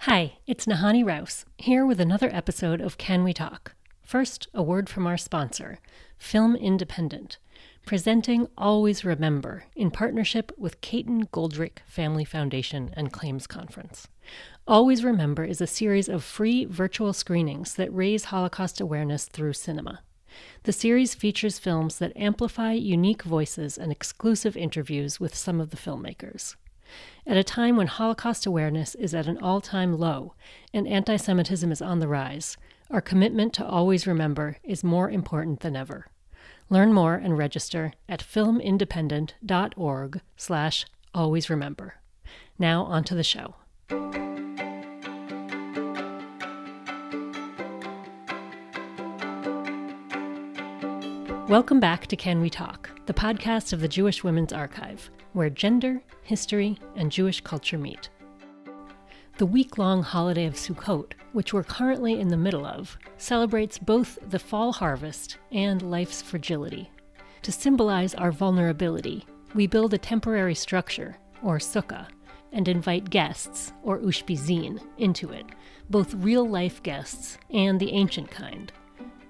Hi, it's Nahani Rouse, here with another episode of Can We Talk? First, a word from our sponsor, Film Independent, presenting Always Remember in partnership with Caton Goldrick Family Foundation and Claims Conference. Always Remember is a series of free virtual screenings that raise Holocaust awareness through cinema. The series features films that amplify unique voices and exclusive interviews with some of the filmmakers. At a time when Holocaust awareness is at an all-time low and anti-Semitism is on the rise, our commitment to always remember is more important than ever. Learn more and register at filmindependent.org/alwaysremember. Now on to the show. Welcome back to Can We Talk, the podcast of the Jewish Women's Archive, where gender, history, and Jewish culture meet. The week-long holiday of Sukkot, which we're currently in the middle of, celebrates both the fall harvest and life's fragility. To symbolize our vulnerability, we build a temporary structure, or Sukkah, and invite guests, or ushpizin, into it, both real-life guests and the ancient kind.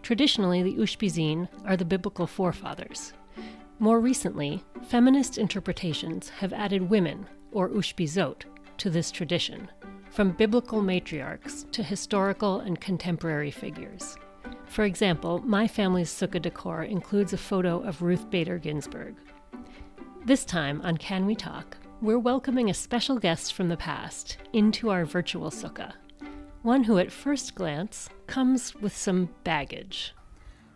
Traditionally, the ushpizin are the biblical forefathers. More recently, feminist interpretations have added women, or ushpizot, to this tradition, from biblical matriarchs to historical and contemporary figures. For example, my family's Sukkah decor includes a photo of Ruth Bader Ginsburg. This time on Can We Talk, we're welcoming a special guest from the past into our virtual Sukkah, one who at first glance comes with some baggage.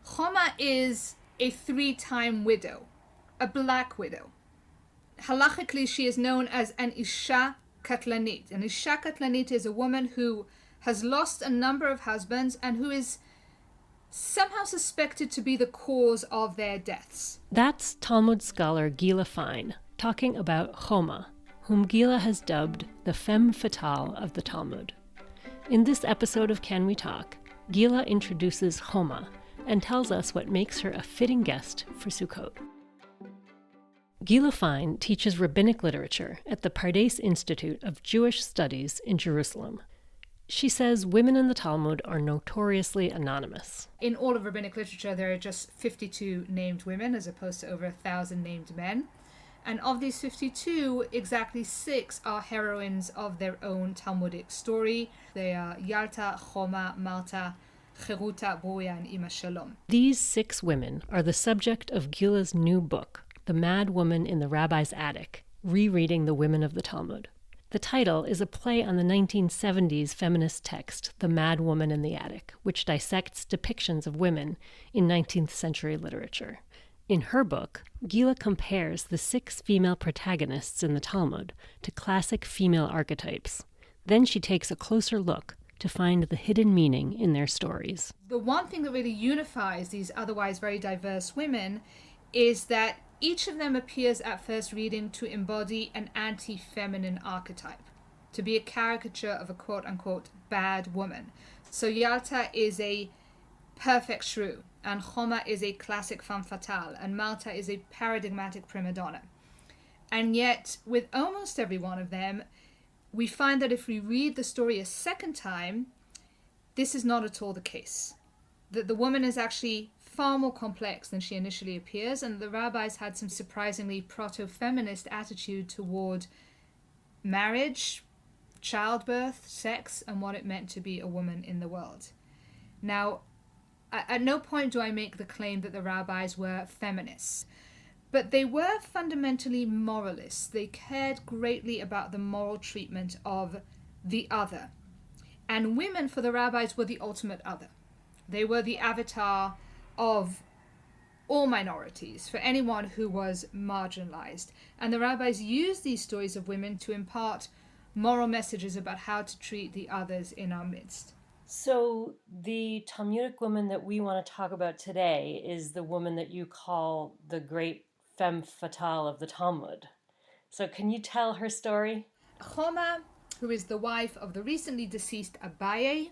Homa is a 3-time widow, a black widow. Halachically, she is known as an Isha Katlanit. An Isha Katlanit is a woman who has lost a number of husbands and who is somehow suspected to be the cause of their deaths. That's Talmud scholar Gila Fine talking about Homa, whom Gila has dubbed the Femme Fatale of the Talmud. In this episode of Can We Talk, Gila introduces Homa and tells us what makes her a fitting guest for Sukkot. Gila Fine teaches rabbinic literature at the Pardes Institute of Jewish Studies in Jerusalem. She says women in the Talmud are notoriously anonymous. In all of rabbinic literature, there are just 52 named women as opposed to over 1,000 named men. And of these 52, exactly 6 are heroines of their own Talmudic story. They are Yalta, Homa, Malta, Cheruta, Boya, and Ima Shalom. These 6 women are the subject of Gila's new book, The Madwoman in the Rabbi's Attic, Rereading the Women of the Talmud. The title is a play on the 1970s feminist text, The Madwoman in the Attic, which dissects depictions of women in 19th century literature. In her book, Gila compares the 6 female protagonists in the Talmud to classic female archetypes. Then she takes a closer look to find the hidden meaning in their stories. The one thing that really unifies these otherwise very diverse women is that each of them appears at first reading to embody an anti-feminine archetype, to be a caricature of a quote-unquote bad woman. So Yalta is a perfect shrew, and Homa is a classic femme fatale, and Malta is a paradigmatic prima donna. And yet, with almost every one of them, we find that if we read the story a second time, this is not at all the case. That the woman is actually far more complex than she initially appears, and the rabbis had some surprisingly proto-feminist attitude toward marriage, childbirth, sex, and what it meant to be a woman in the world. Now, at no point do I make the claim that the rabbis were feminists, but they were fundamentally moralists. They cared greatly about the moral treatment of the other. And women, for the rabbis, were the ultimate other. They were the avatar of all minorities, for anyone who was marginalized. And the rabbis used these stories of women to impart moral messages about how to treat the others in our midst. So the Talmudic woman that we want to talk about today is the woman that you call the great femme fatale of the Talmud. So can you tell her story? Homa, who is the wife of the recently deceased Abaye,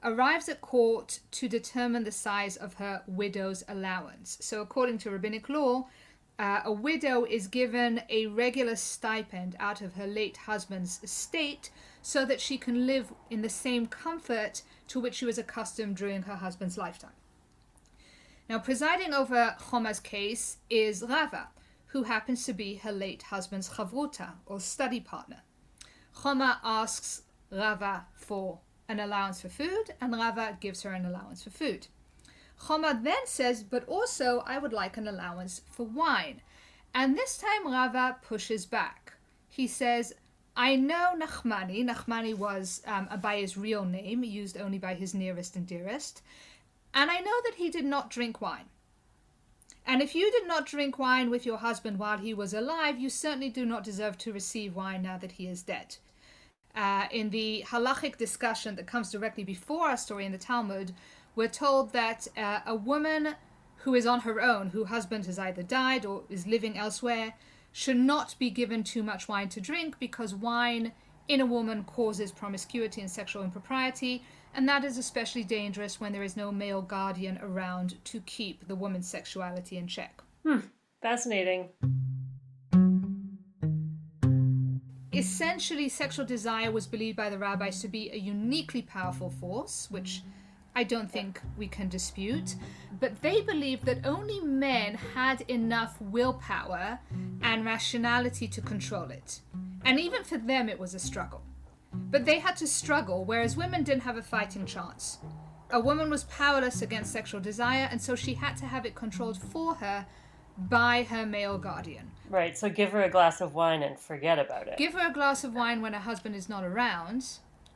arrives at court to determine the size of her widow's allowance. So according to rabbinic law, a widow is given a regular stipend out of her late husband's estate so that she can live in the same comfort to which she was accustomed during her husband's lifetime. Now, presiding over Homa's case is Rava, who happens to be her late husband's chavruta, or study partner. Homa asks Rava for an allowance for food, and Rava gives her an allowance for food. Homa then says, but also I would like an allowance for wine. And this time Rava pushes back. He says, I know Nachmani. Nachmani was Abaye's real name, used only by his nearest and dearest. And I know that he did not drink wine. And if you did not drink wine with your husband while he was alive, you certainly do not deserve to receive wine now that he is dead. In the halachic discussion that comes directly before our story in the Talmud, we're told that a woman who is on her own, whose husband has either died or is living elsewhere, should not be given too much wine to drink, because wine in a woman causes promiscuity and sexual impropriety, and that is especially dangerous when there is no male guardian around to keep the woman's sexuality in check. Fascinating. Essentially, sexual desire was believed by the rabbis to be a uniquely powerful force, which I don't think we can dispute, but they believed that only men had enough willpower and rationality to control it. And even for them, it was a struggle. But they had to struggle, whereas women didn't have a fighting chance. A woman was powerless against sexual desire, and so she had to have it controlled for her by her male guardian. Right, so give her a glass of wine and forget about it. Give her a glass of wine when her husband is not around.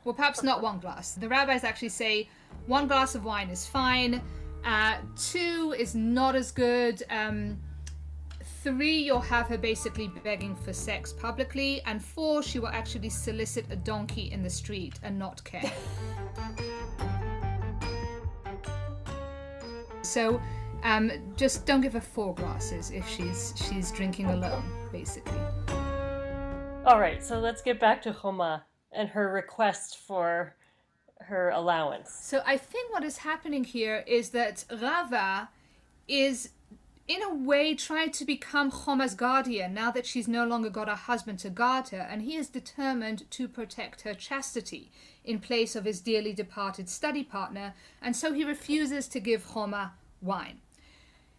Well, perhaps not one glass. The rabbis actually say 1 glass of wine is fine, 2 is not as good, 3 you'll have her basically begging for sex publicly, and 4 she will actually solicit a donkey in the street and not care. So just don't give her 4 glasses if she's drinking alone, basically. All right, so let's get back to Homa and her request for her allowance. So I think what is happening here is that Rava is in a way trying to become Homa's guardian now that she's no longer got a husband to guard her, and he is determined to protect her chastity in place of his dearly departed study partner, and so he refuses to give Homa wine.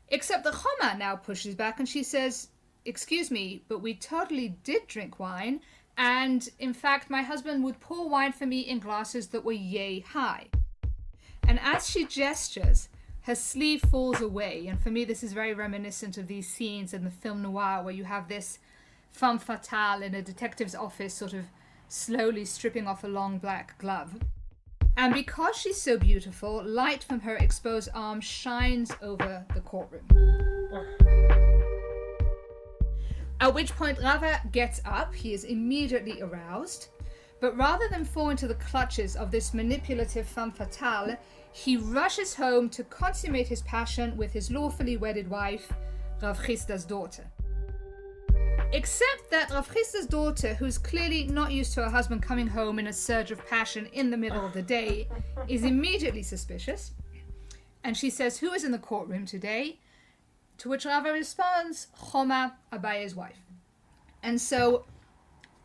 Except that Homa now pushes back and she says, excuse me, but we totally did drink wine, and in fact my husband would pour wine for me in glasses that were yay high. And as she gestures, her sleeve falls away, and for me this is very reminiscent of these scenes in the film noir where you have this femme fatale in a detective's office sort of slowly stripping off a long black glove. And because she's so beautiful, light from her exposed arm shines over the courtroom. At which point Rava gets up, he is immediately aroused, but rather than fall into the clutches of this manipulative femme fatale, he rushes home to consummate his passion with his lawfully wedded wife, Rav Chisda's daughter. Except that Rav Chisda's daughter, who's clearly not used to her husband coming home in a surge of passion in the middle of the day, is immediately suspicious, and she says, who is in the courtroom today? To which Rava responds, Homa, Abaye's wife. And so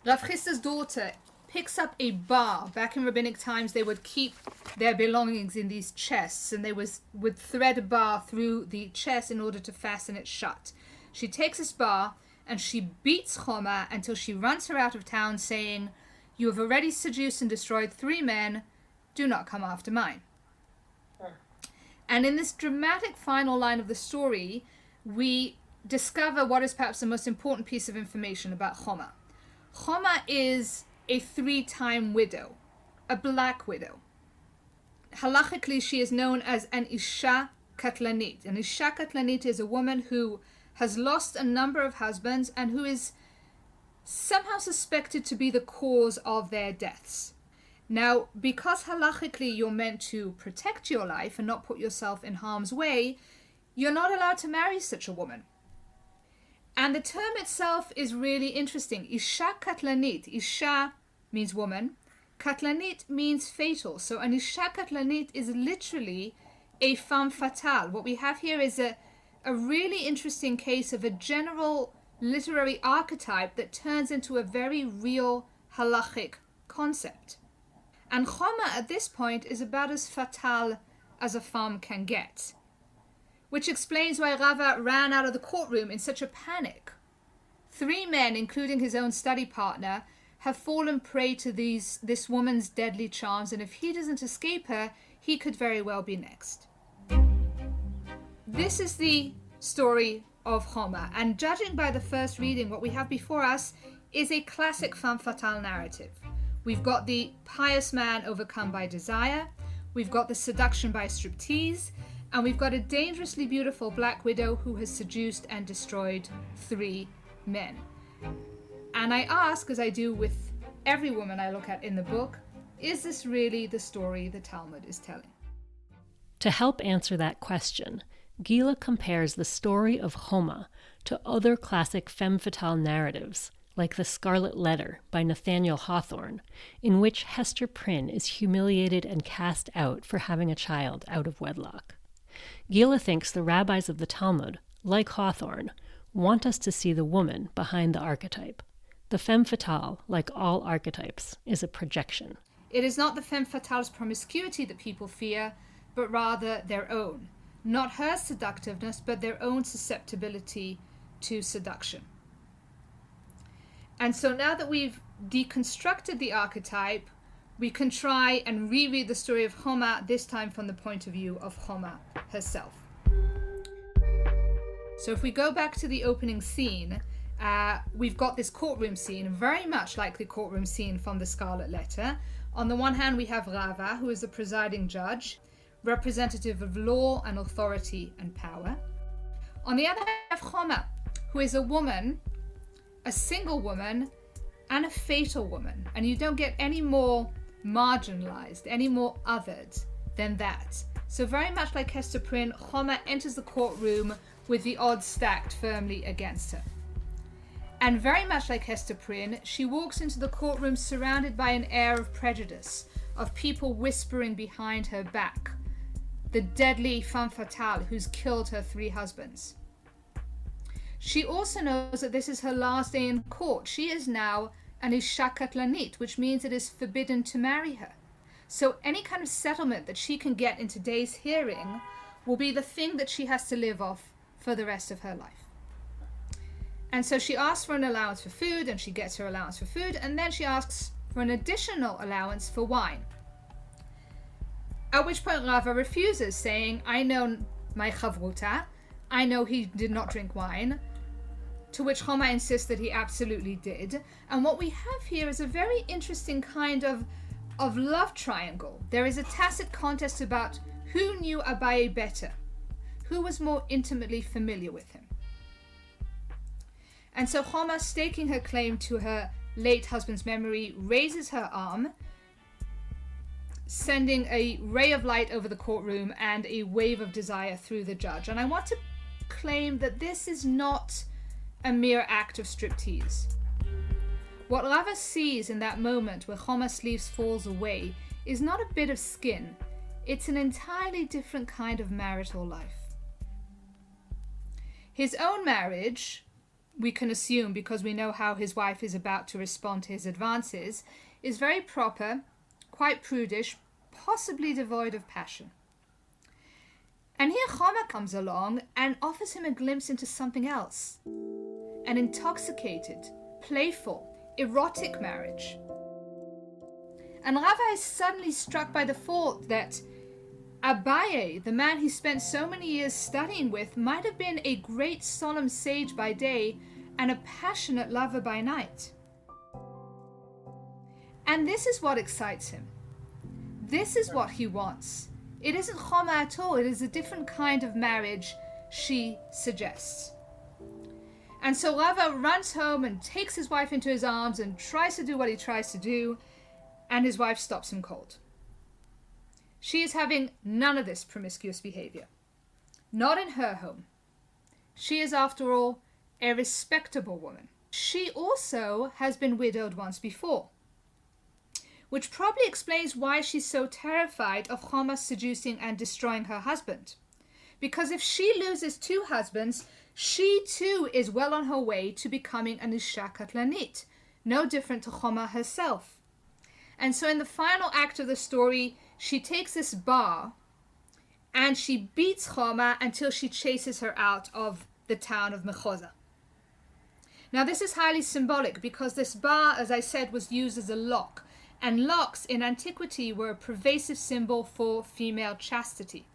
Rav Chisda's daughter picks up a bar. Back in rabbinic times, they would keep their belongings in these chests, and they would thread a bar through the chest in order to fasten it shut. She takes this bar and she beats Homa until she runs her out of town, saying, you have already seduced and destroyed 3 men, do not come after mine. And in this dramatic final line of the story, we discover what is perhaps the most important piece of information about Homa. Homa is a 3-time widow, a black widow. Halachically, she is known as an Isha Katlanit. An Isha Katlanit is a woman who has lost a number of husbands and who is somehow suspected to be the cause of their deaths. Now, because halachically you're meant to protect your life and not put yourself in harm's way, you're not allowed to marry such a woman. And the term itself is really interesting. Isha Katlanit. Isha means woman. Katlanit means fatal. So an Isha Katlanit is literally a femme fatale. What we have here is a really interesting case of a general literary archetype that turns into a very real halachic concept. And Homa at this point is about as fatale as a femme can get, which explains why Rava ran out of the courtroom in such a panic. 3 men, including his own study partner, have fallen prey to this woman's deadly charms, and if he doesn't escape her, he could very well be next. This is the story of Homa, and judging by the first reading, what we have before us is a classic femme fatale narrative. We've got the pious man overcome by desire, we've got the seduction by striptease, and we've got a dangerously beautiful black widow who has seduced and destroyed 3 men. And I ask, as I do with every woman I look at in the book, is this really the story the Talmud is telling? To help answer that question, Gila compares the story of Homa to other classic femme fatale narratives, like The Scarlet Letter by Nathaniel Hawthorne, in which Hester Prynne is humiliated and cast out for having a child out of wedlock. Gila thinks the rabbis of the Talmud, like Hawthorne, want us to see the woman behind the archetype. The femme fatale, like all archetypes, is a projection. It is not the femme fatale's promiscuity that people fear, but rather their own. Not her seductiveness, but their own susceptibility to seduction. And so now that we've deconstructed the archetype, we can try and reread the story of Homa, this time from the point of view of Homa herself. So if we go back to the opening scene, we've got this courtroom scene, very much like the courtroom scene from the Scarlet Letter. On the one hand, we have Rava, who is the presiding judge, representative of law and authority and power. On the other hand, we have Homa, who is a woman, a single woman, and a fatal woman. And you don't get any more marginalized, any more othered than that. So very much like Hester Prynne, Homa enters the courtroom with the odds stacked firmly against her. And very much like Hester Prynne, she walks into the courtroom surrounded by an air of prejudice, of people whispering behind her back, the deadly femme fatale who's killed her 3 husbands. She also knows that this is her last day in court. She is now an isha katlanit, which means it is forbidden to marry her. So any kind of settlement that she can get in today's hearing will be the thing that she has to live off for the rest of her life. And so she asks for an allowance for food, and she gets her allowance for food, and then she asks for an additional allowance for wine. At which point Rava refuses, saying, I know my chavruta, I know he did not drink wine, to which Homa insists that he absolutely did. And what we have here is a very interesting kind of love triangle. There is a tacit contest about who knew Abaye better, who was more intimately familiar with him. And so Homa, staking her claim to her late husband's memory, raises her arm, sending a ray of light over the courtroom and a wave of desire through the judge. And I want to claim that this is not a mere act of striptease. What Rava sees in that moment where Homa's sleeve falls away is not a bit of skin. It's an entirely different kind of marital life. His own marriage, we can assume because we know how his wife is about to respond to his advances, is very proper, quite prudish, possibly devoid of passion. And here Homa comes along and offers him a glimpse into something else. An intoxicated, playful, erotic marriage. And Rava is suddenly struck by the thought that Abaye, the man he spent so many years studying with, might have been a great solemn sage by day and a passionate lover by night. And this is what excites him. This is what he wants. It isn't Homa at all. It is a different kind of marriage she suggests. And so Rava runs home and takes his wife into his arms and tries to do what he tries to do, and his wife stops him cold. She is having none of this promiscuous behavior. Not in her home. She is, after all, a respectable woman. She also has been widowed once before, which probably explains why she's so terrified of Homa seducing and destroying her husband. Because if she loses 2 husbands, she too is well on her way to becoming an isha katlanit, no different to Homa herself. And so in the final act of the story, she takes this bar and she beats Homa until she chases her out of the town of Mechoza. Now this is highly symbolic because this bar, as I said, was used as a lock. And locks in antiquity were a pervasive symbol for female chastity.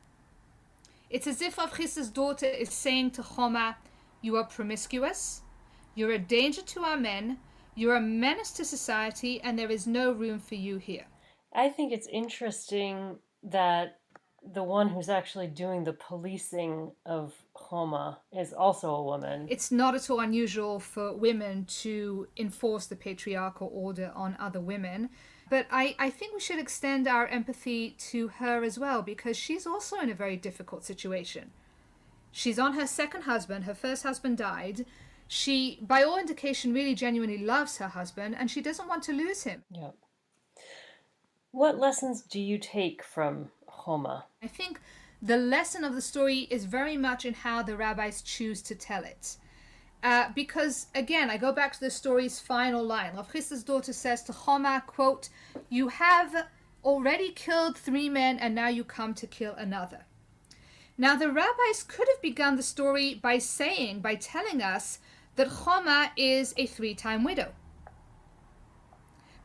It's as if Rav Chisda's daughter is saying to Homa, you are promiscuous, you're a danger to our men, you're a menace to society, and there is no room for you here. I think it's interesting that the one who's actually doing the policing of Homa is also a woman. It's not at all unusual for women to enforce the patriarchal order on other women. But I think we should extend our empathy to her as well, because she's also in a very difficult situation. She's on her second husband. Her first husband died. She, by all indication, really genuinely loves her husband, and she doesn't want to lose him. Yeah. What lessons do you take from Homa? I think the lesson of the story is very much in how the rabbis choose to tell it. Because, again, I go back to the story's final line. Rav Chisda's daughter says to Homa, quote, you have already killed 3 men and now you come to kill another. Now, the rabbis could have begun the story by telling us that Homa is a 3-time widow.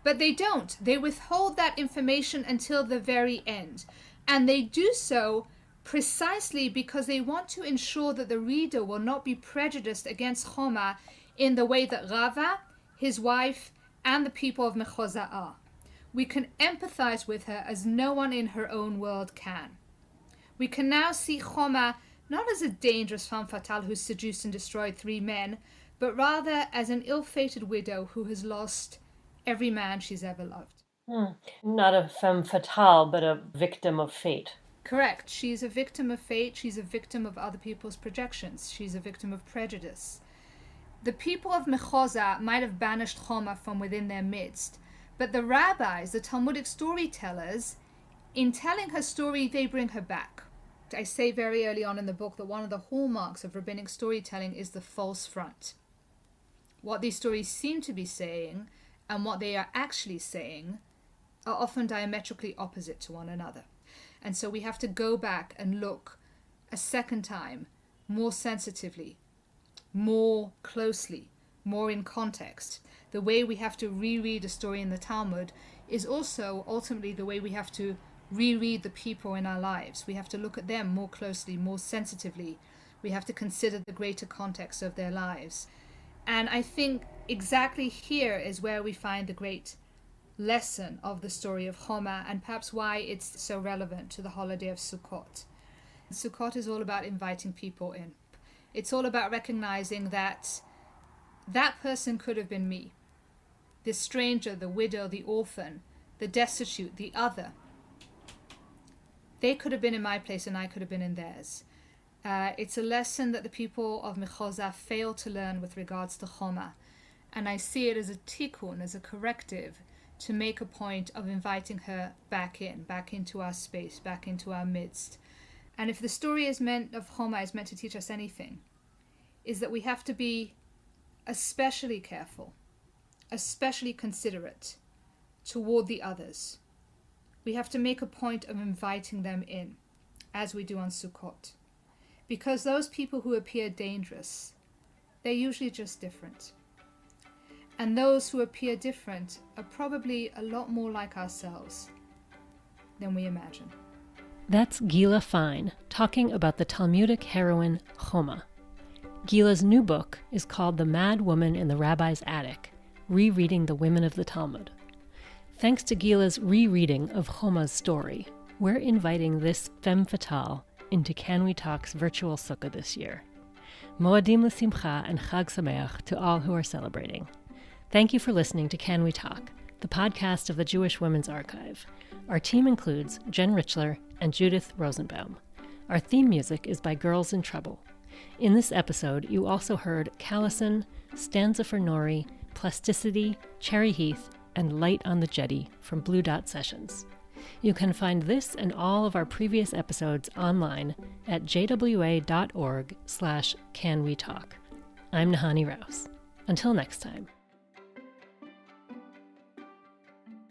But they don't. They withhold that information until the very end. And they do so precisely because they want to ensure that the reader will not be prejudiced against Homa in the way that Rava, his wife, and the people of Mechoza are. We can empathize with her as no one in her own world can. We can now see Homa not as a dangerous femme fatale who seduced and destroyed 3 men, but rather as an ill-fated widow who has lost every man she's ever loved. Not a femme fatale, but a victim of fate. Correct. She's a victim of fate. She's a victim of other people's projections. She's a victim of prejudice. The people of Mechoza might have banished Homa from within their midst, but the rabbis, the Talmudic storytellers, in telling her story, they bring her back. I say very early on in the book that one of the hallmarks of rabbinic storytelling is the false front. What these stories seem to be saying and what they are actually saying are often diametrically opposite to one another. And so we have to go back and look a second time, more sensitively, more closely, more in context. The way we have to reread a story in the Talmud is also ultimately the way we have to reread the people in our lives. We have to look at them more closely, more sensitively. We have to consider the greater context of their lives. And I think exactly here is where we find the great lesson of the story of Homa, and perhaps why it's so relevant to the holiday of Sukkot. Sukkot is all about inviting people in. It's all about recognizing that that person could have been me. The stranger, the widow, the orphan, the destitute, the other. They could have been in my place and I could have been in theirs. It's a lesson that the people of Mechoza fail to learn with regards to Homa. And I see it as a tikkun, as a corrective, to make a point of inviting her back into our space, back into our midst. And if the story of Homa is meant to teach us anything, is that we have to be especially careful, especially considerate toward the others. We have to make a point of inviting them in, as we do on Sukkot. Because those people who appear dangerous, they're usually just different. And those who appear different are probably a lot more like ourselves than we imagine. That's Gila Fine talking about the Talmudic heroine Homa. Gila's new book is called The Madwoman in the Rabbi's Attic, Rereading the Women of the Talmud. Thanks to Gila's rereading of Homa's story, we're inviting this Femme Fatale into Can We Talk's virtual Sukkah this year. Moadim l'simcha and Chag Sameach to all who are celebrating. Thank you for listening to Can We Talk, the podcast of the Jewish Women's Archive. Our team includes Jen Richler and Judith Rosenbaum. Our theme music is by Girls in Trouble. In this episode, you also heard Callison, Stanza for Nori, Plasticity, Cherry Heath, and Light on the Jetty from Blue Dot Sessions. You can find this and all of our previous episodes online at jwa.org/canwetalk. I'm Nahani Rouse. Until next time.